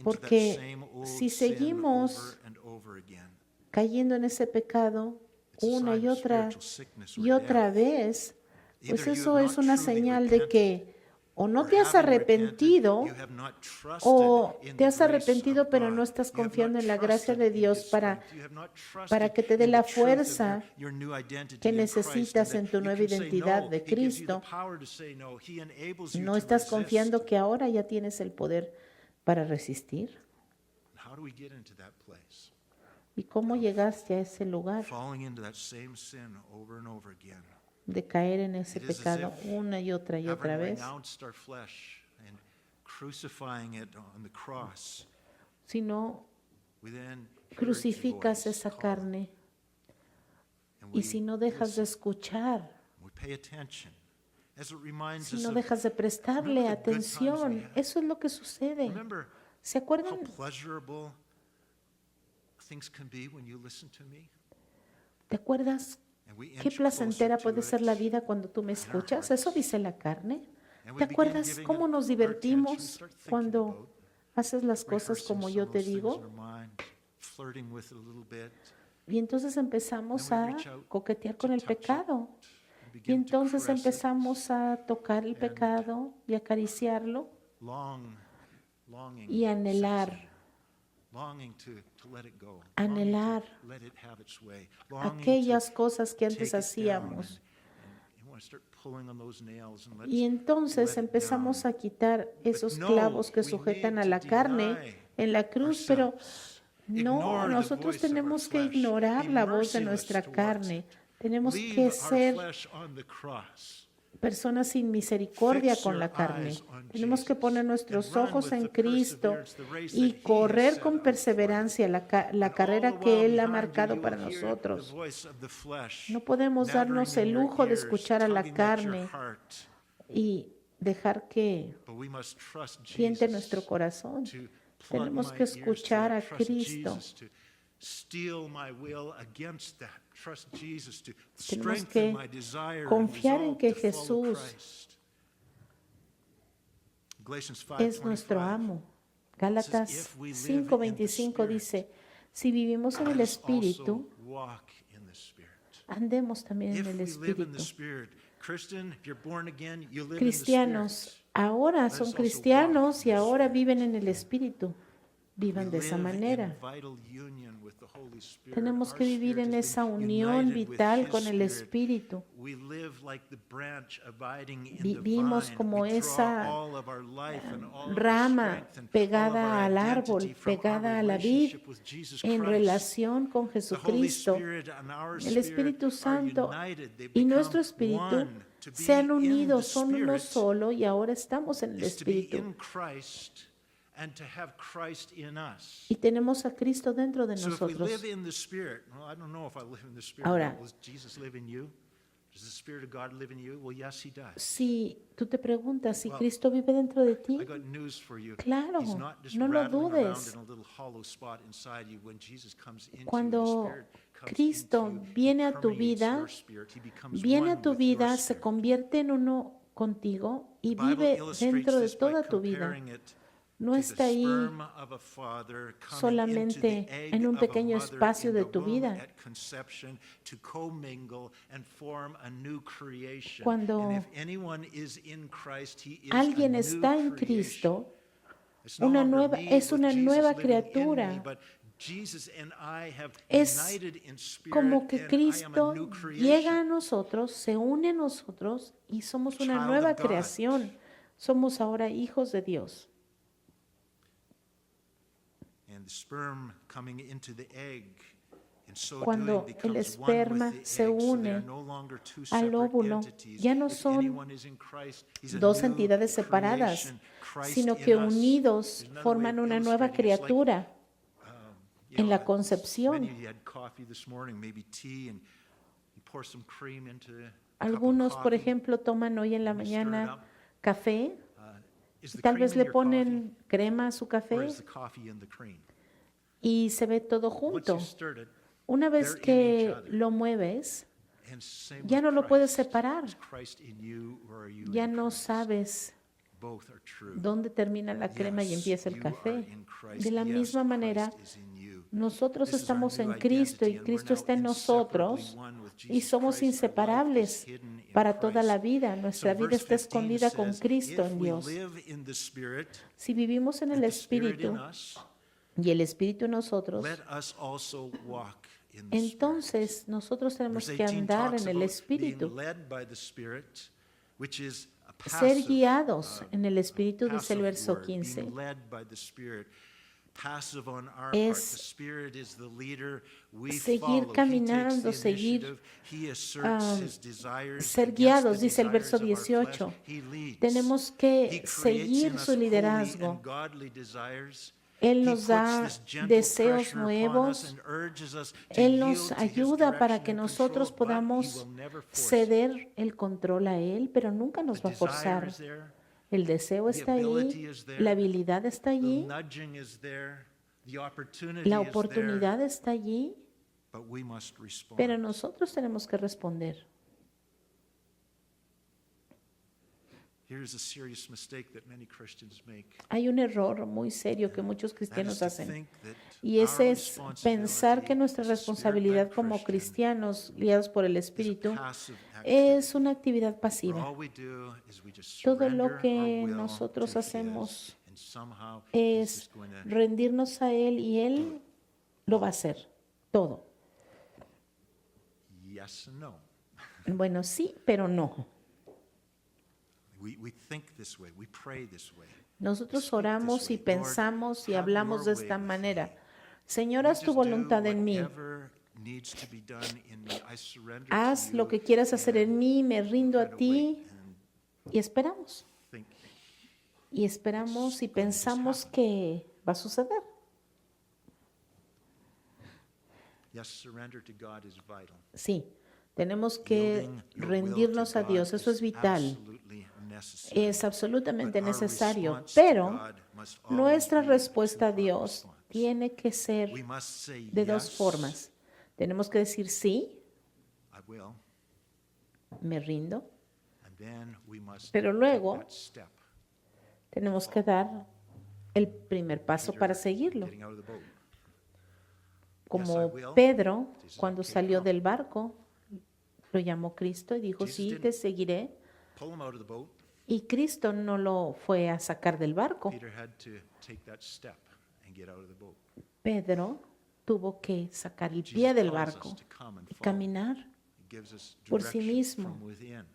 Porque si seguimos cayendo en ese pecado una y otra vez, pues eso es una señal de que o no te has arrepentido o te has arrepentido pero no estás confiando en la gracia de Dios para que te dé la fuerza que necesitas en tu nueva identidad de Cristo. No estás confiando que ahora ya tienes el poder para resistir. ¿Y cómo llegaste a ese lugar? De caer en ese pecado una y otra vez. Si no crucificas esa carne y si no dejas de escuchar, si no dejas de prestarle atención, eso es lo que sucede. ¿Se acuerdan? ¿Te acuerdas qué placentera puede ser la vida cuando tú me escuchas? Eso dice la carne. ¿Te acuerdas cómo nos divertimos cuando haces las cosas como yo te digo? Y entonces empezamos a coquetear con el pecado. Y entonces empezamos a tocar el pecado y acariciarlo y anhelar aquellas cosas que antes hacíamos. Y entonces empezamos a quitar esos clavos que sujetan a la carne en la cruz, pero no, nosotros tenemos que ignorar la voz de nuestra carne. Tenemos que ser personas sin misericordia con la carne. Tenemos que poner nuestros ojos en Cristo y correr con perseverancia la carrera que Él ha marcado para nosotros. No podemos darnos el lujo de escuchar a la carne y dejar que tiente nuestro corazón. Tenemos que escuchar a Cristo. Tenemos que confiar en que Jesús es nuestro amo. Gálatas 5:25 dice, si vivimos en el Espíritu, andemos también en el Espíritu. Cristianos, ahora son cristianos y ahora viven en el Espíritu. Vivan de esa manera. Tenemos que vivir en esa unión vital con el Espíritu. Vivimos como esa rama pegada al árbol, pegada a la vid, en relación con Jesucristo. El Espíritu Santo y nuestro Espíritu se han unido, son uno solo y ahora estamos en el Espíritu. Y tenemos a Cristo dentro de nosotros. Ahora, Does the Spirit of God live in you? Well, yes, He does. Si tú te preguntas si Cristo vive dentro de ti, I got news for you. claro, He's not just no lo rattling around dudes. in a little hollow spot inside you. When Jesus comes into you, the Cuando Spirit comes Cristo into you, He viene a tu permeates vida, your spirit. He becomes viene one a tu with your vida, se spirit. convierte en uno contigo y The Bible vive illustrates dentro de this by toda tu vida. comparing it No to the está ahí sperm of a father coming into solamente the egg en un of a pequeño mother espacio in de the tu womb vida. at conception to commingle and form a new creation. Cuando And if anyone is in Christ, he is alguien a new está en creation. Cristo, It's no longer me es with una Jesus nueva living in me, criatura. but Jesus and I have Es united in spirit, como que and I am a Cristo new llega a creation. nosotros, se une a nosotros y somos una Child nueva of God. creación. Somos ahora hijos de Dios. And the sperm coming into the egg, and so Cuando doing el becomes one esperma with the se egg, so they une are no longer two al separate óvulo, entities. ya no If son anyone is in Christ, he's a dos new entidades separadas, creation, Christ sino in que us. unidos There's another way forman of una nueva illustrating it. It's like, criatura you en know, la concepción. Many of you had coffee this morning, maybe tea, and you pour some cream into a cup of Algunos, por coffee. ejemplo, toman hoy en la and you stir it mañana up. café Is y the tal cream vez in le your coffee, ponen crema a su or café is the coffee in the cream? y se ve todo Once junto. you stirred it, Una vez they're in each que other. lo mueves, And same ya with no lo puedes Christ. separar. Is Christ in you, or are you Ya in no Christ? sabes Both are true. dónde termina la crema y Yes, empieza el you are café. in Christ. De la Yes, misma Christ manera, is in you. nosotros This is our estamos new en Cristo y identity, and we're Cristo now está en inseparably nosotros one with y Jesus somos Christ. Our life is inseparables hidden in para toda la Christ. vida. Nuestra So vida verse está 15 escondida con says, Cristo if en we Dios. live in the Spirit, Si vivimos en and el the Spirit in Espíritu us, y el Espíritu en nosotros, let us also walk in the Spirit. entonces nosotros tenemos Verse que 18 andar talks en el about Espíritu, being led by the Spirit, which is a ser passive, guiados en el Espíritu, dice el passive verso word, 15. being led by the Spirit. Passive on our part. Es The Spirit is the leader. We seguir follow. He caminando, takes the seguir, initiative. He asserts his desires ser against guiados, the dice el verso desires of our flesh. 18. He leads. Tenemos He que creates seguir in us su holy liderazgo. and godly desires. Él He nos puts da this gentle deseos pressure upon nuevos. us and urges us to Él yield nos to his ayuda para direction que and nosotros control, but he podamos will never force it. ceder el control a Él, pero nunca nos The va a desire forzar. is there. El deseo The está ability ahí, is there. la habilidad está The allí, nudging is there. The opportunity la is there. oportunidad está allí, But we must respond. pero nosotros tenemos que responder. Here's a serious mistake that many Christians make. Hay un error muy serio que muchos That is cristianos to hacen. think that Y our ese es pensar que responsibility nuestra as a responsabilidad Spirit-led como Christian cristianos guiados por el is a Espíritu passive es activity, una actividad where pasiva. all we do is we just Todo surrender lo que our will nosotros to His, hacemos and somehow He's es just going to rendirnos a Él y Él lo va a hacer. Todo. yes and no. Bueno, sí, pero no. We think this way, we pray this way. Nosotros Speak this oramos y way. Lord, pensamos y have hablamos your de way esta with manera. me. Señor, You haz tu just do voluntad en mí. whatever needs to be done in me. I surrender to Haz you lo que quieras hacer en and mí, me rindo try a to ti wait and y esperamos. think. Y esperamos y It's going to just pensamos happen. que va a suceder. Yes, surrender to God is vital. Sí, tenemos que Yielding your will to rendirnos a God Dios, eso es vital, absolutely necessary. es absolutamente But our necesario, response to pero God must always nuestra be a respuesta a two-part Dios response. tiene que ser We must say de dos yes, formas. Tenemos que decir sí, I will, me rindo, and then we must pero take luego that step, tenemos que dar el primer paso Peter para seguirlo. getting out of the boat. Como will. Pedro, He says, cuando "Okay, salió come." del barco, lo llamó Cristo y dijo, Jesus sí, didn't- te seguiré. Pull him out of the boat. Y Cristo no lo fue a sacar del barco. Peter had to take that step and get out of the boat. Pedro tuvo que sacar el Jesus pie del calls us barco to come and y follow. caminar. He gives us por sí direction mismo. from within, El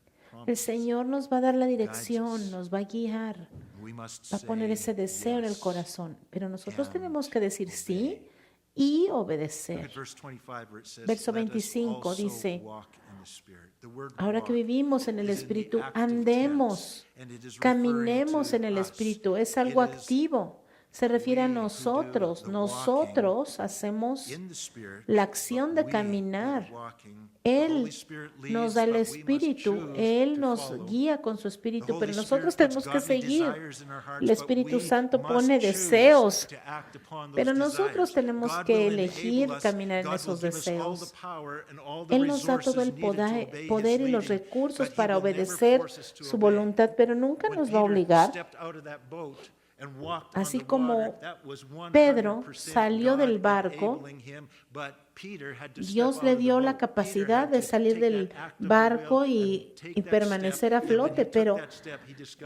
promises. Señor nos va a dar la us. dirección, nos va a guiar, We must va a poner ese say deseo en el yes. corazón. Pero nosotros and tenemos que decir sí obey. y Look obedecer. at verse 25 where it says, Verso "Let us 25 also dice, walk in the Spirit." The word Ahora que walk vivimos en el is in the Espíritu, active andemos, tense, and it is referring caminemos to en el us. Espíritu. Es algo It is activo. se refiere a nosotros. Nosotros hacemos la acción de caminar. Él nos da el Espíritu, Él nos guía con su Espíritu, pero nosotros tenemos que seguir. El Espíritu Santo pone deseos, pero nosotros tenemos que elegir caminar en esos deseos. Él nos da todo el poder y los recursos para obedecer su voluntad, pero nunca nos va a obligar. Así como Pedro salió del barco, Dios le dio la capacidad de salir del barco y permanecer a flote, pero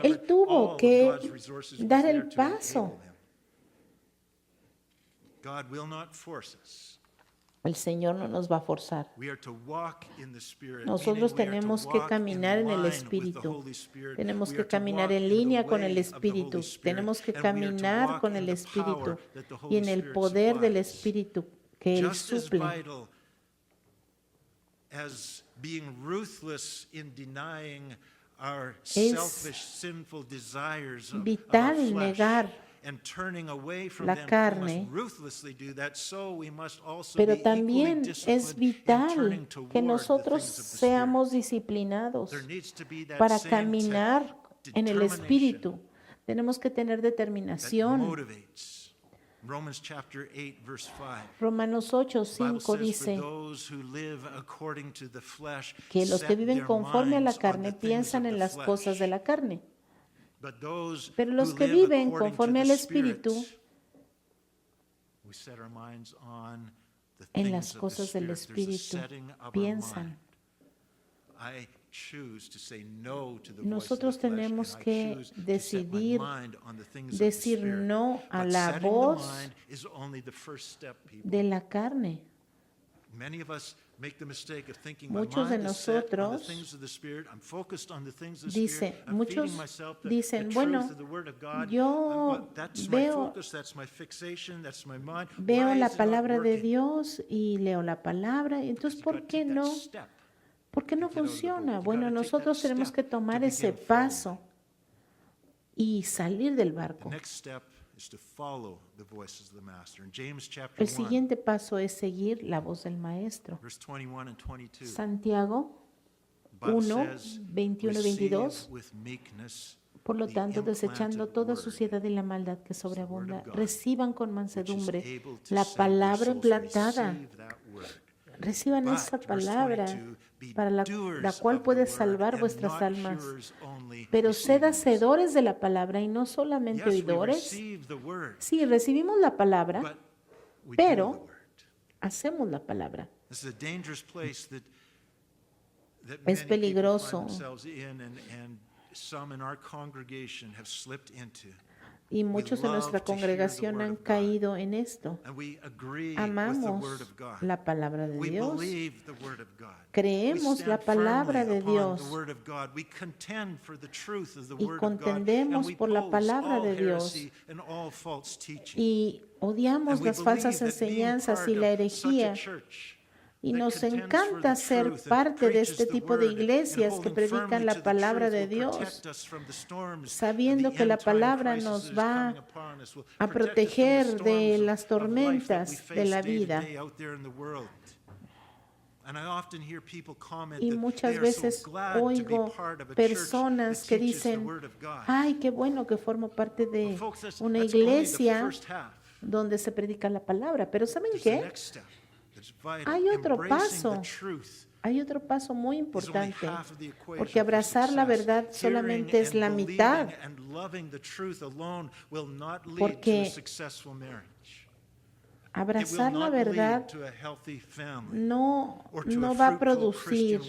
él tuvo que dar el paso. El Señor no nos va a forzar. Nosotros tenemos que caminar en el Espíritu. Tenemos que caminar en línea con el Espíritu. Tenemos que caminar con el Espíritu y en el poder del Espíritu que Él suple. Es vital el negar la carne, pero también es vital que nosotros seamos disciplinados para caminar en el Espíritu. Tenemos que tener determinación. Romanos 8:5 dice que los que viven conforme a la carne piensan en las cosas de la carne. Pero los que viven conforme al Espíritu, en las cosas del Espíritu piensan. Nosotros tenemos que decidir decir no a la voz de la carne. Muchos de nosotros dicen, bueno, yo veo la palabra de Dios y leo la palabra, entonces ¿por qué no? ¿Por qué no funciona? Bueno, nosotros tenemos que tomar ese paso y salir del barco. El siguiente paso es seguir la voz del Maestro. Santiago 1, 21 y 22. Por lo tanto, desechando toda suciedad y la maldad que sobreabunda, reciban con mansedumbre la palabra implantada. Reciban esa palabra para la cual puede salvar vuestras almas. Pero sed hacedores de la palabra y no solamente oidores. Sí, recibimos la palabra, pero hacemos la palabra. Es peligroso. Y muchos en nuestra congregación han caído en esto. Amamos la palabra de Dios. Creemos la palabra de Dios. Y contendemos por la palabra de Dios. Y odiamos las falsas enseñanzas y la herejía. Y nos encanta ser parte de este tipo de iglesias que predican la palabra de Dios, sabiendo que la palabra nos va a proteger de las tormentas de la vida. Y muchas veces oigo personas que dicen, ay, qué bueno que formo parte de una iglesia donde se predica la palabra. Pero ¿saben qué? Hay otro paso muy importante, porque abrazar la verdad solamente es la mitad, porque abrazar la verdad no va a producir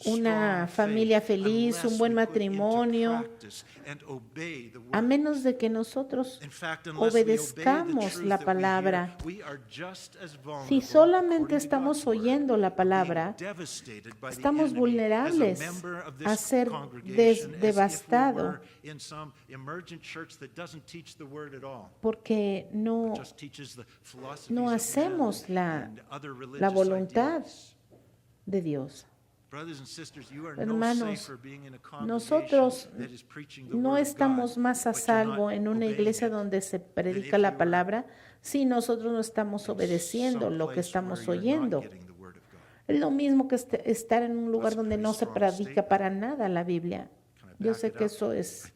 una familia feliz, un buen matrimonio, a menos de que nosotros obedezcamos la palabra. Si solamente estamos oyendo la palabra, estamos vulnerables a ser devastados, porque no hacemos la voluntad de Dios. Hermanos, nosotros no estamos más a salvo en una iglesia donde se predica la palabra si nosotros no estamos obedeciendo lo que estamos oyendo. Es lo mismo que estar en un lugar donde no se predica para nada la Biblia. Yo sé que eso es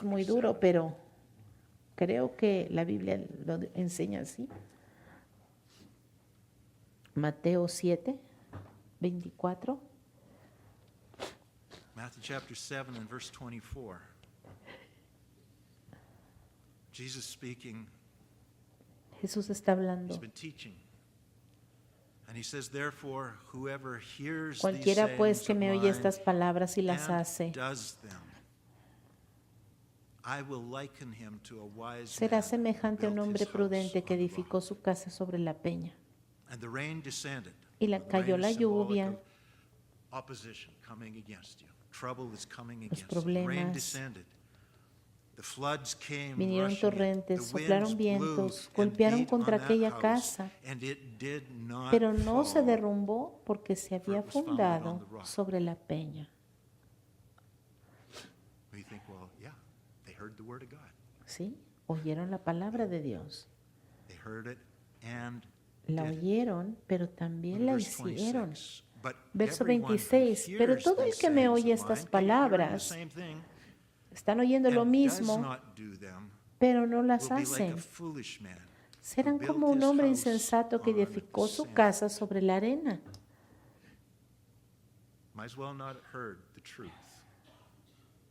muy duro, pero creo que la Biblia lo enseña así. Mateo 7, 24. Matthew chapter 7 and verse 24. Jesus speaking. Jesús está hablando. He's been teaching. And he says, therefore, whoever hears Cualquiera these pues sayings que me of oye mine estas palabras y las and hace, does them, I will liken him to a wise será man who semejante a un built hombre his prudente house que on the edificó rock. su casa sobre la peña. And the rain descended. Y The cayó rain la is symbolic lluvia, of opposition coming against you. Trouble is coming los against you. The rain problemas, descended. The floods came vinieron rushing in. torrentes, The soplaron winds blew vientos, and golpearon beat contra on that aquella house, casa, and it did not pero no se fall. derrumbó porque se había it was founded on fundado the rock. sobre la peña. We think, well, yeah, they heard the word of God. ¿Sí? Oyeron la palabra de Dios. They heard it and La did it. oyeron, pero también la Verse hicieron. 26. But Verso everyone who 26. Pero hears todo el these que me sayings oye of estas mine, can you hear the palabras, same thing, están oyendo lo and does mismo, not do them, pero no las will be like hacen. a foolish man Serán who built como un his hombre house insensato que on the edificó su sand. casa sobre la arena. Might as well not have heard the truth.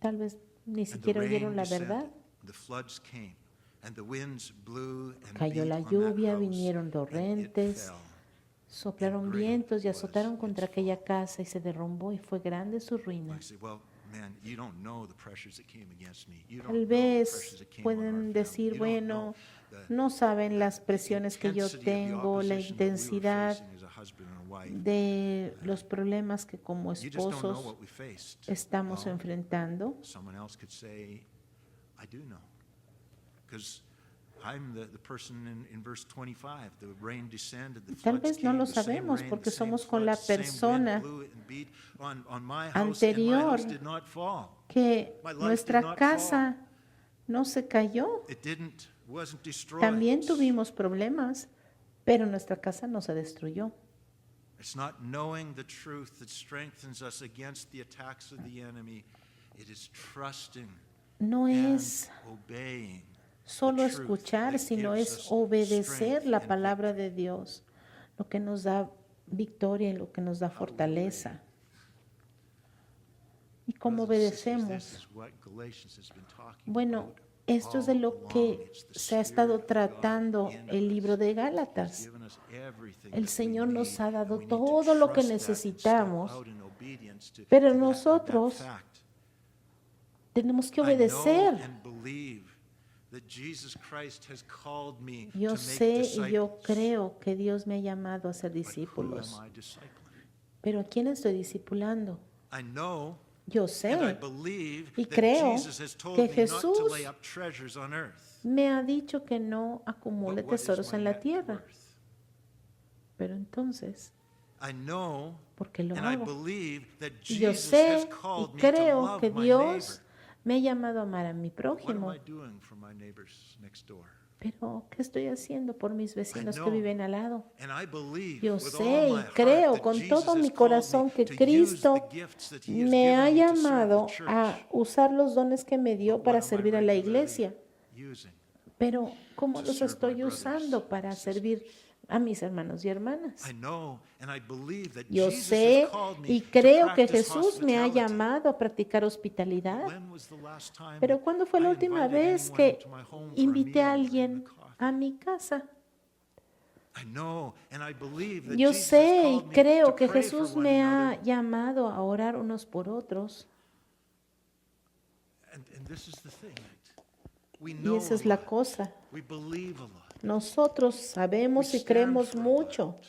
Tal vez ni And the siquiera rain oyeron la descended, verdad. the floods came, and the winds blew and Cayó beat la on that lluvia, house, vinieron and it torrentes, fell. soplaron great vientos y was azotaron its contra aquella casa y se derrumbó y fue grande su ruina. I say, well, man, you don't know the pressures that came against me. You don't Tal know the vez pressures that came on our pueden family. decir, You don't bueno, know the no saben las presiones que yo intensity of the tengo, la opposition that we were intensidad facing as a husband and a wife. de los problemas que como You just don't know esposos what we faced. estamos Well, enfrentando. someone else could say, I do know. Because I'm the person in verse 25. The rain descended, the Tal floods vez no came, lo the same sabemos rain, porque the same somos con la floods, the same wind persona blew and beat on my house, and my anterior house did not fall. que My life did nuestra not casa no se cayó. It wasn't destroyed. También tuvimos problemas, pero nuestra casa no se destruyó. It's not knowing the truth that strengthens us against the attacks of the enemy. It is trusting No and es obeying solo the truth escuchar, that sino gives es us obedecer strength la and palabra victory. de Dios, lo que nos da victoria y lo que nos da fortaleza. ¿Y cómo Brothers and sisters, obedecemos? this is what Galatians has been talking Bueno, about esto es de all lo along. que It's the se ha estado Spirit of God tratando in el us. libro de He's Gálatas. given us everything El that we Señor nos need, ha and dado we need to todo lo que trust that and step necesitamos, out in obedience to pero that nosotros fact. tenemos que I know obedecer. and believe that Jesus Christ has called me Yo to sé make y yo disciples. creo que Dios me ha llamado a ser But who discípulos. am I discipling? Pero ¿a quién estoy discipulando? I know Yo and I sé believe y that creo Jesus has told que me not to Jesús lay up treasures on earth. me ha dicho que no acumule But what is tesoros my en la net tierra. worth? Pero entonces, I know ¿por qué lo and I hago? believe that Y yo Jesus sé has y called me to creo love que my Dios neighbor. me ha llamado a amar a mi What am prójimo. I doing for my neighbors next door? Pero, ¿qué estoy haciendo por mis vecinos que know. viven al lado? And I believe Yo with sé all y my heart creo that con Jesus todo has mi called corazón me que to use Cristo the gifts that he has me ha given me to serve llamado the church. a usar los dones que me dio But para what am I servir a la regularly iglesia. using? Pero, ¿cómo to los serve my estoy brothers usando para and sisters? servir a mis hermanos y hermanas? I know and I believe that Yo Jesus sé has called me y to creo que practice Jesús me ha hospitality. llamado a practicar hospitalidad. When was the last time Pero that ¿cuándo fue la I última invited vez anyone que into my home for a invité a meal or even alguien a coffee? a mi casa? I know and I believe that Yo Jesus has sé y called me creo to que pray Jesús for one me another. ha llamado a orar unos por otros. And this is the thing. We Y know esa es a la lot. cosa. We believe a lot. Nosotros sabemos We y stand creemos for a mucho lot.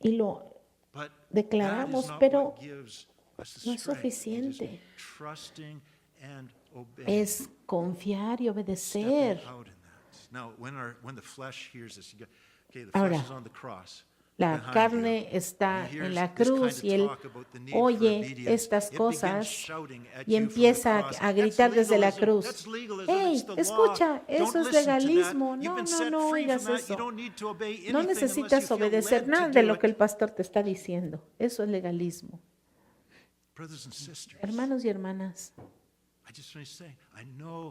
y lo But declaramos, that is not pero what gives us the no es strength. It is suficiente. trusting and obeying. es confiar y Stepping obedecer. out in that. Now, when the flesh hears this, okay, the Ahora. flesh is on the cross. la carne está en la cruz y él oye estas cosas y empieza a gritar desde la cruz, ¡hey, escucha, eso es legalismo! No oigas eso. No necesitas obedecer nada de lo que el pastor te está diciendo. Eso es legalismo. Hermanos y hermanas,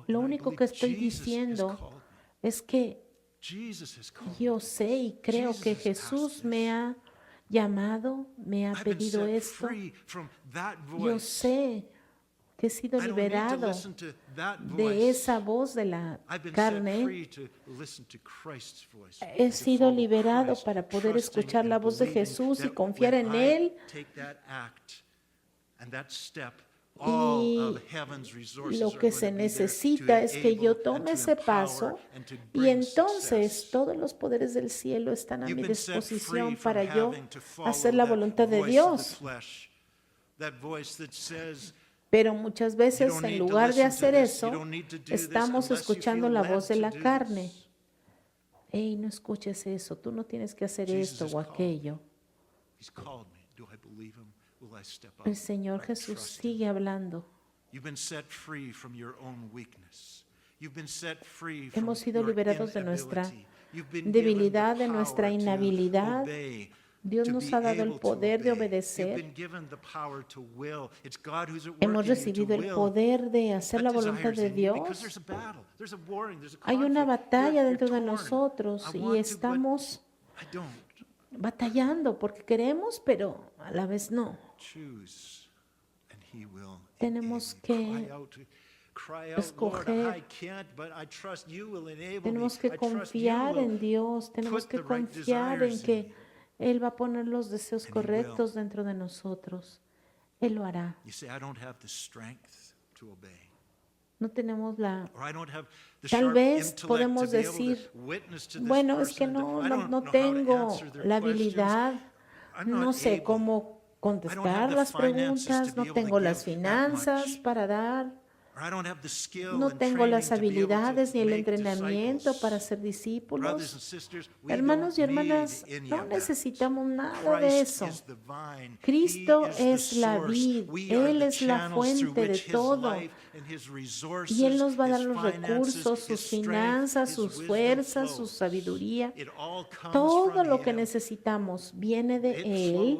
lo único que estoy diciendo es que yo sé y creo que Jesús me ha llamado, me ha pedido esto. Yo sé que he sido liberado de esa voz de la carne. He sido liberado para poder escuchar la voz de Jesús y confiar en Él. Y lo que se necesita es que yo tome ese paso y entonces todos los poderes del cielo están a mi disposición para yo hacer la voluntad de Dios. Pero muchas veces en lugar de hacer eso, estamos escuchando la voz de la carne. Hey, no escuches eso, tú no tienes que hacer esto o aquello. El Señor Jesús sigue hablando. Hemos sido liberados de nuestra debilidad, de nuestra inhabilidad. Dios nos ha dado el poder de obedecer. Hemos recibido el poder de hacer la voluntad de Dios. Hay una batalla dentro de nosotros y estamos batallando porque queremos, pero a la vez no. Tenemos que escoger, tenemos que confiar en Dios, tenemos que confiar en que Él va a poner los deseos correctos dentro de nosotros. Él lo hará. No tenemos la... Tal vez podemos decir, bueno, es que no tengo la habilidad, no sé cómo contestar las preguntas, no tengo las finanzas para dar, no tengo las habilidades ni el entrenamiento para ser discípulos. Hermanos y hermanas, no necesitamos nada de eso. Cristo es la vid, Él es la fuente de todo. Y Él nos va a dar los recursos, sus finanzas, sus fuerzas, su sabiduría. Todo lo que necesitamos viene de Él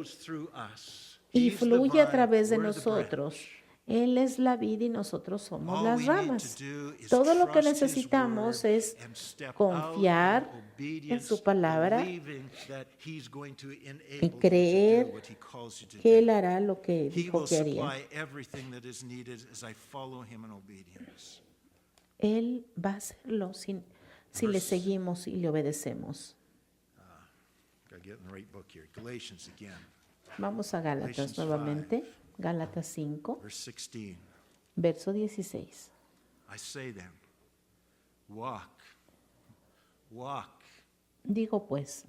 y fluye a través de nosotros. Él es la vid y nosotros somos las ramas. Todo lo que necesitamos es confiar en su palabra y creer que Él hará lo que dijo que haría. Él va a hacerlo si le seguimos y le obedecemos. Vamos a Gálatas nuevamente. Gálatas 5, verso 16. Digo pues,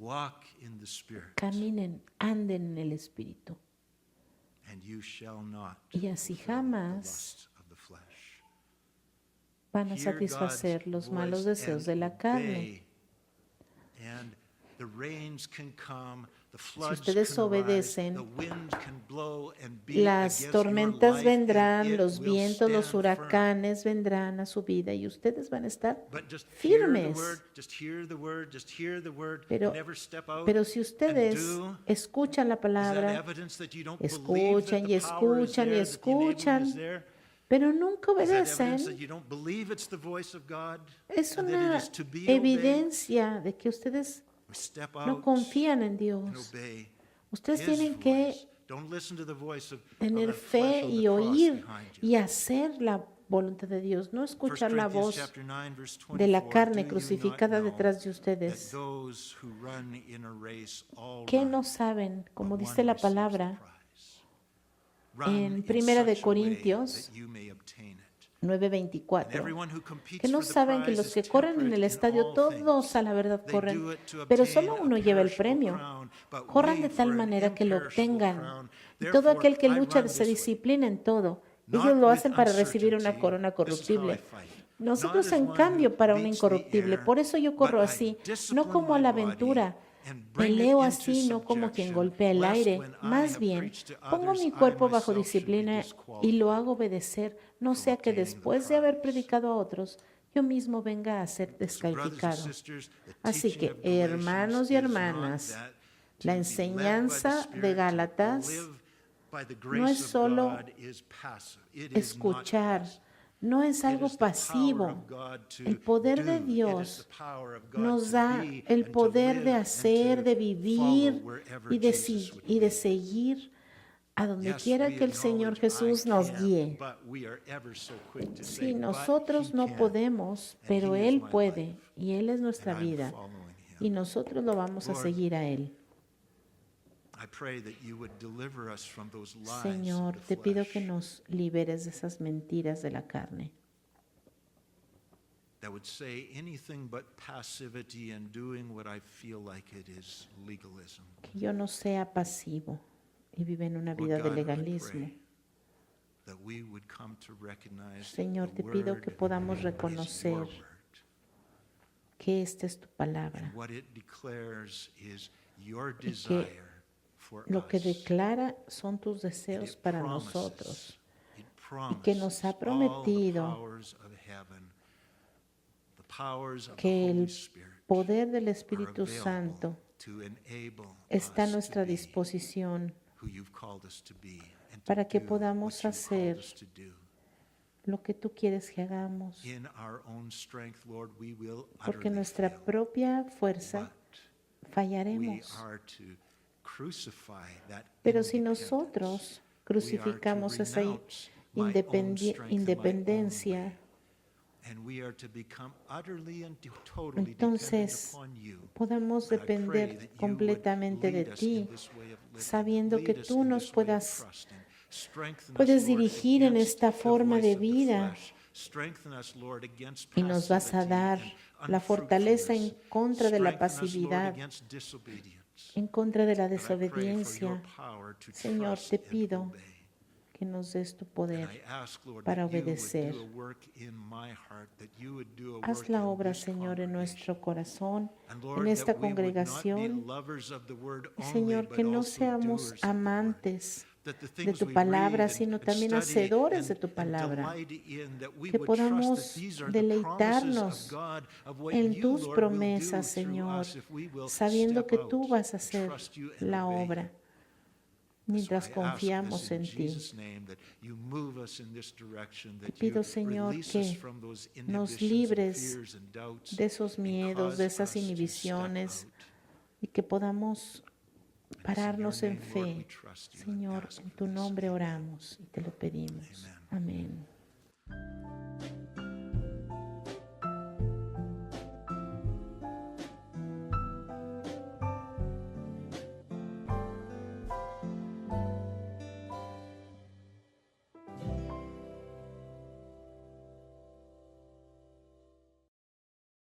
caminen, anden en el Espíritu, y así jamás van a satisfacer los malos deseos de la carne. Si ustedes obedecen, las tormentas vendrán, los vientos, los huracanes vendrán a su vida y ustedes van a estar firmes. Pero si ustedes escuchan la palabra, escuchan y escuchan y escuchan, pero nunca obedecen, es una evidencia de que ustedes no confían en Dios. Ustedes tienen que tener fe y oír y hacer la voluntad de Dios, no escuchar la voz de la carne crucificada detrás de ustedes. ¿Qué no saben? Como dice la palabra en 1 de Corintios 9:24, que no saben que los que corren en el estadio, todos a la verdad corren, pero solo uno lleva el premio. Corran de tal manera que lo obtengan. Y todo aquel que lucha se disciplina en todo. Ellos lo hacen para recibir una corona corruptible. Nosotros, en cambio, para una incorruptible. Por eso yo corro así, no como a la aventura, Peleo así, no como quien golpea el aire. Más bien, pongo mi cuerpo bajo disciplina y lo hago obedecer, no sea que después de haber predicado a otros, yo mismo venga a ser descalificado. Así que, hermanos y hermanas, la enseñanza de Gálatas no es solo escuchar, no es algo pasivo. El poder de Dios nos da el poder de hacer, de vivir y de seguir a donde quiera que el Señor Jesús nos guíe. Sí, nosotros no podemos, pero Él puede y Él es nuestra vida y nosotros lo vamos a seguir a Él. Señor, te pido que nos liberes de esas mentiras de la carne. That would say anything but passivity and doing what I feel like it is legalism. Que yo no sea pasivo y viva en una vida de legalismo. Señor, te pido que podamos reconocer que esta es tu palabra y que lo que declara son tus deseos para nosotros y que nos ha prometido que el poder del Espíritu Santo está a nuestra disposición para que podamos hacer lo que tú quieres que hagamos. Porque en nuestra propia fuerza fallaremos. Pero si nosotros crucificamos esa independencia, entonces podamos depender completamente de ti, sabiendo que tú nos puedes dirigir en esta forma de vida y nos vas a dar la fortaleza en contra de la pasividad, en contra de la desobediencia. Señor, te pido que nos des tu poder para obedecer. Haz la obra, Señor, en nuestro corazón, en esta congregación. Señor, que no seamos amantes de tu palabra, sino también hacedores de tu palabra. Que podamos deleitarnos en tus promesas, Señor, sabiendo que tú vas a hacer la obra mientras confiamos en ti. Te pido, Señor, que nos libres de esos miedos, de esas inhibiciones y que podamos pararnos en fe. Señor, en tu nombre oramos y te lo pedimos. Amén.